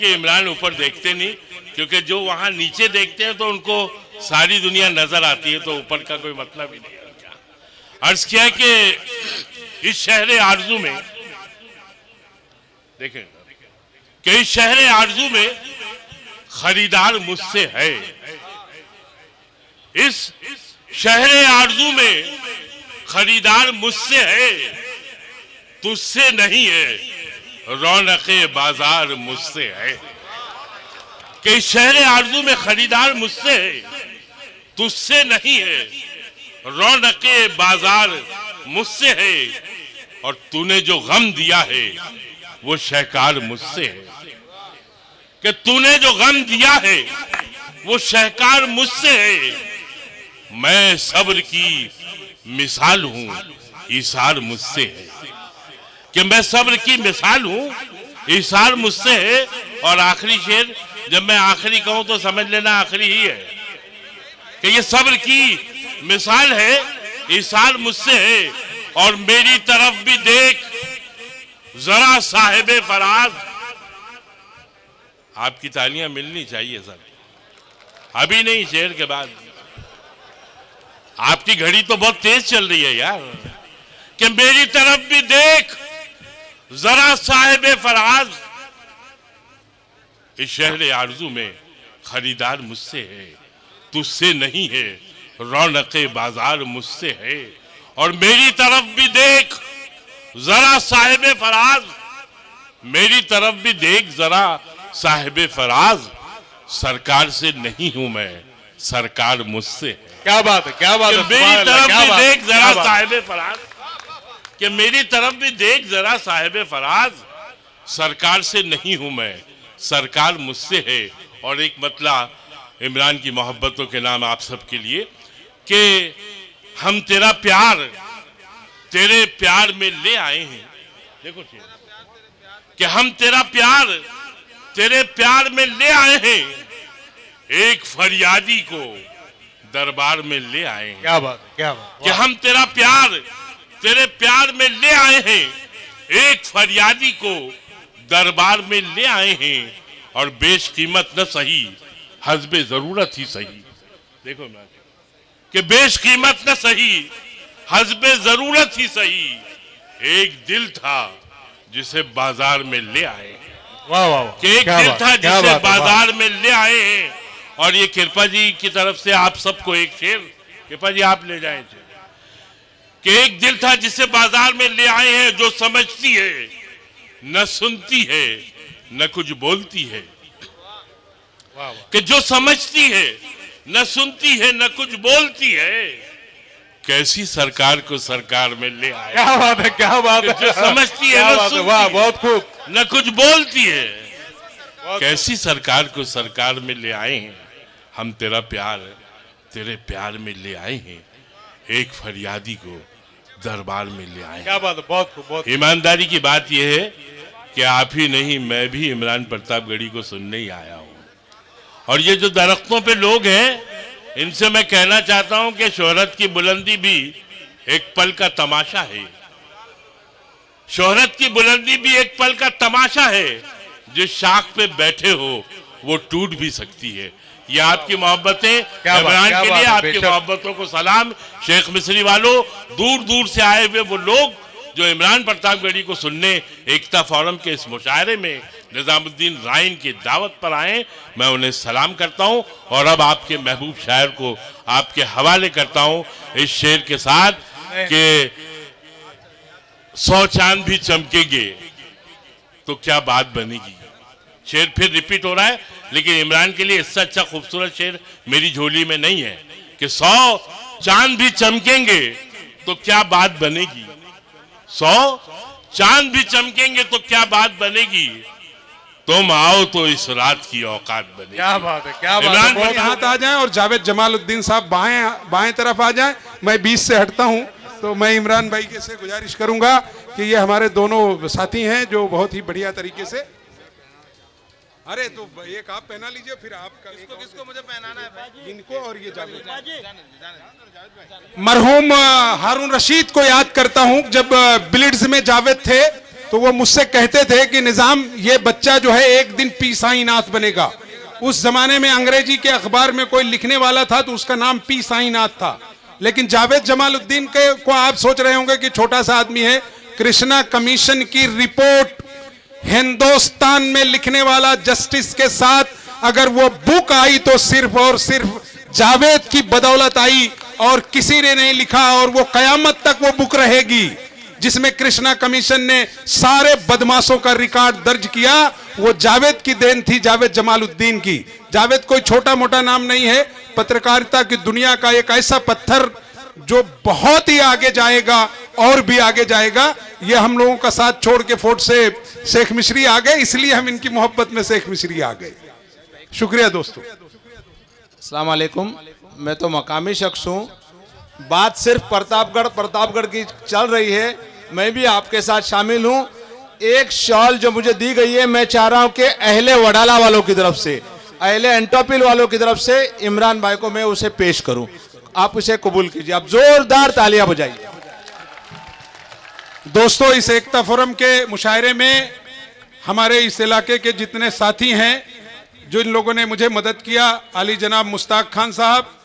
कि इमरान ऊपर देखते नहीं, क्योंकि जो वहां नीचे देखते हैं तो उनको सारी दुनिया नजर आती है, तो ऊपर का कोई मतलब ही नहीं है। अर्ज किया है कि इस शहर आरजू में, देखें कि इस शहर आरजू में खरीदार मुझसे है, इस शहर आरजू में खरीदार मुझसे है, तुझसे नहीं है, रौनके बाजार मुझसे है। कि इस शहर आरजू में खरीदार मुझसे है, तुझसे नहीं है, रौनके बाजार मुझसे है, और तूने जो गम दिया है वो शहकार मुझसे है। कि तूने जो गम दिया है वो शहकार मुझसे है। मैं सब्र की मिसाल हूं, इसार मुझसे है। कि मैं सब्र की मिसाल हूं, इसार मुझसे है। और आखिरी शेर, जब मैं आखिरी कहूं तो समझ लेना आखिरी ही है, कि ये सब्र की मिसाल है, इसार मुझसे है। और मेरी तरफ भी देख जरा साहिबे फराज। आपकी तालियां मिलनी चाहिए सर, अभी नहीं शेर के बाद। आपकी घड़ी तो बहुत तेज चल रही है यार। कि मेरी तरफ भी देख जरा साहिबे फराज। इस शहर आरजू में खरीदार मुझसे है, तुझसे नहीं है, रौनके बाजार मुझसे है। और मेरी तरफ भी देख जरा साहिबे फराज। मेरी तरफ भी देख जरा साहिबे फराज। सरकार से नहीं हूं मैं, सरकार मुझसे है। क्या बात है, क्या बात है। मेरी तरफ भी देख जरा साहिबे फराज। कि मेरी तरफ भी देख जरा साहिबे फराज। सरकार से नहीं हूं मैं, सरकार मुझसे है। और एक मतलब इमरान की मोहब्बतों के नाम आप सबके लिए, कि हम तेरा प्यार तेरे प्यार में ले आए हैं। देखो कि हम तेरा प्यार तेरे प्यार में ले आए हैं, एक फरियादी को दरबार में ले आए हैं। क्या बात है, क्या बात। कि हम तेरा प्यार तेरे प्यार में ले आए हैं, एक फरियादी को दरबार में ले आए हैं। और बेश कीमत न सही, हस्बे जरूरत ही सही। देखो मैं कि बेश कीमत न सही, हस्बे जरूरत ही सही, एक दिल था जिसे बाजार में ले आए हैं। वाह वाह वाह। कि एक दिल था जिसे बाजार में ले आए हैं। और ये कृपा जी की तरफ से आप सबको एक शेर, कृपा जी आप ले जाएं, कि एक दिल था जिसे बाजार में ले आए हैं, जो समझती है न सुनती है न कुछ बोलती है। कि जो समझती है न सुनती है न कुछ बोलती है, कैसी सरकार को सरकार में ले आए। क्या बात है, क्या बात है। जो समझती है न सुनती वाह, बहुत खूब। न कुछ बोलती है, कैसी सरकार को सरकार में ले आए हैं। हम तेरा प्यार तेरे प्यार में ले आए हैं, एक फरियादी को दरबार में ले आए। क्या बात है, बहुत खूब, बहुत। ईमानदारी की बात यह है कि आप ही नहीं, मैं भी इमरान प्रतापगढ़ी को सुनने ही आया हूं। और ये जो दरख्तों पे लोग हैं, इनसे मैं कहना चाहता हूं कि शोहरत की बुलंदी भी एक पल का तमाशा है। शोहरत की बुलंदी भी एक पल का तमाशा है। जिस शाख पे बैठे हो वो टूट भी सकती है। ये आपकी मोहब्बतें इमरान के लिए, आपकी मोहब्बतों को सलाम। शेख मिस्री वालों, दूर दूर से आए हुए वो लोग जो इमरान प्रतापगढ़ी को सुनने एकता फोरम के इस मुशायरे में निजामुद्दीन राइन की दावत पर आए, मैं उन्हें सलाम करता हूं। और अब आपके महबूब शायर को आपके हवाले करता हूं इस शेर के साथ कि 100 चांद भी चमकेंगे तो क्या बात बनेगी। शेर फिर रिपीट हो रहा है, लेकिन इमरान के लिए इससे अच्छा खूबसूरत शेर मेरी झोली में नहीं है। कि 100 चांद भी चमकेंगे तो क्या बात बनेगी। 100 चांद भी चमकेंगे तो क्या बात बनेगी। तुम आओ तो इस रात की औकात बनेगी। क्या बात है, क्या बात है। बहुत हाथ आ जाएं और जावेद जमालुद्दीन साहब बाएं तरफ आ जाएं। मैं बीच से हटता हूं। तो मैं इमरान भाई के से गुजारिश करूंगा कि ये हमारे दोनों साथी हैं जो बहुत ही बढ़िया तरीके से। अरे तो एक आप पहना लीजिए, फिर आपका। किसको मुझे पहनाना है? इनको और ये जावेद। मरहूम हारून रशीद को याद करता हूं। जब ब्लिट्स में जावेद थे तो वो मुझसे कहते थे कि निजाम, ये बच्चा जो है एक दिन पी साईनाथ बनेगा। उस जमाने में अंग्रेजी के अखबार में कोई लिखने वाला था तो उसका नाम पी साईनाथ था। लेकिन जावेद जमालुद्दीन को आप सोच रहे होंगे कि छोटा सा आदमी है। कृष्णा कमीशन की रिपोर्ट हिंदुस्तान में लिखने वाला जस्टिस के साथ अगर वो बुक आई तो सिर्फ और सिर्फ जावेद की बदौलत आई, और किसी ने नहीं लिखा, और वो कयामत तक वो बुक रहेगी जिसमें कृष्णा कमीशन ने सारे बदमाशों का रिकॉर्ड दर्ज किया। वो जावेद की देन थी, जावेद जमालुद्दीन की। जावेद कोई छोटा मोटा नाम नहीं है, पत्रकारिता की दुनिया का एक ऐसा पत्थर जो बहुत ही आगे जाएगा और भी आगे जाएगा। ये हम लोगों का साथ छोड़ के फोर्ट से शेख मिश्री आ गए, इसलिए हम इनकी मोहब्बत में शेख मिश्री आ गए। शुक्रिया दोस्तों। अस्सलाम वालेकुम। मैं तो मकामी शख्स हूँ, बात सिर्फ प्रतापगढ़ की चल रही है, मैं भी आपके साथ शामिल हूँ। एक शॉल जो मुझे दी गई है, मैं चाह रहा हूँ कि अहले वडाला वालों की तरफ से, अहले एंटोपिल वालों की तरफ से इमरान भाई को मैं उसे पेश करूँ। आप उसे कबूल कीजिए, आप जोरदार तालियां बजाइए। दोस्तों, इस एकता फोरम के मुशायरे में हमारे इस इलाके के जितने साथी हैं, जो इन लोगों ने मुझे मदद किया, आली जनाब मुश्ताक खान साहब,